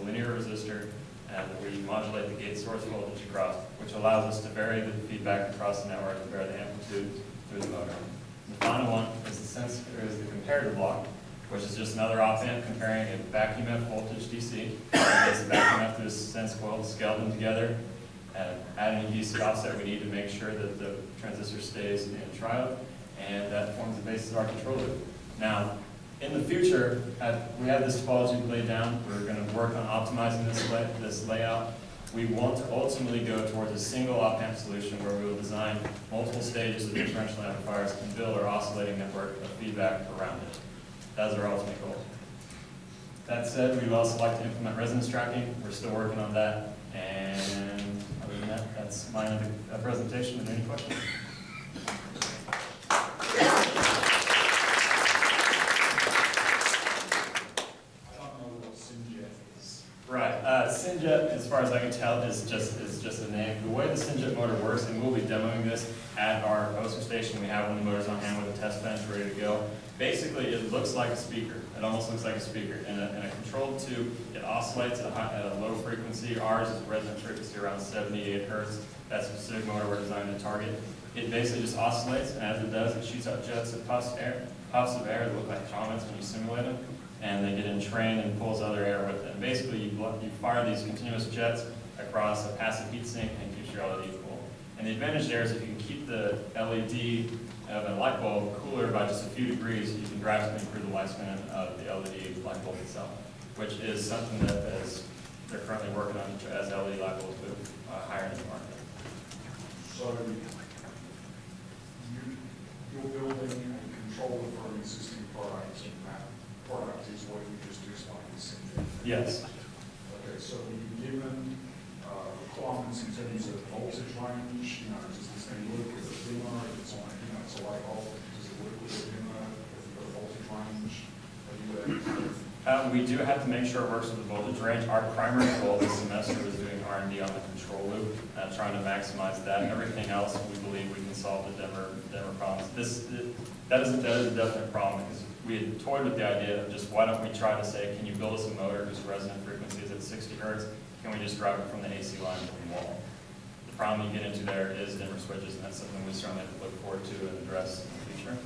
linear resistor, and we modulate the gate source voltage across, which allows us to vary the feedback across the network and vary the amplitude through the motor. And the final one is the comparator block, which is just another op-amp comparing a vacuum F voltage DC against a vacuum F through a sense coil, scale them together, and add any DC offset we need to make sure that the transistor stays in triode, and that forms the basis of our control loop. Now, in the future, we have this topology laid down. We're going to work on optimizing this layout. We want to ultimately go towards a single op-amp solution where we will design multiple stages of differential amplifiers and build our oscillating network of feedback around it. That is our ultimate goal. That said, we'd also like to implement resonance tracking. We're still working on that. And other than that, that's my end of the presentation. Are there any questions? Right. SynJet, as far as I can tell, is just a name. The way the SynJet motor works, and we'll be demoing this at our poster station. We have one of the motors on hand with a test bench ready to go. Basically, it looks like a speaker. It almost looks like a speaker. In a controlled tube, it oscillates at a low frequency. Ours is resonant frequency around 78 hertz. That's a specific motor we're designed to target. It basically just oscillates, and as it does, it shoots out jets of puffs of air that look like comets when you simulate them. And they get entrained and pulls other air with it. And basically, you fire these continuous jets across a passive heat sink and keeps your LED cool. And the advantage there is if you can keep the LED of a light bulb cooler by just a few degrees, you can drastically improve the lifespan of the LED light bulb itself, which is something that they're currently working on as LED light bulbs move higher in the market. So you're building a controller for an existing product, and that product is what you just explained. Yes. Okay, so are you given requirements in terms of voltage range? You know, does this thing work with a dimmer? If it's on a, it's a light bulb, does it work with a dimmer? If you've got a voltage range, are you there? We do have to make sure it works with the voltage range. Our primary goal this semester was doing R&D on the control loop, trying to maximize that. Everything else, we believe we can solve the dimmer problems. That is a definite problem because we had toyed with the idea of just why don't we try to say, can you build us a motor whose resonant frequency is at 60 hertz? Can we just drive it from the AC line to the wall? The problem you get into there is dimmer switches, and that's something we certainly have to look forward to and address in the future.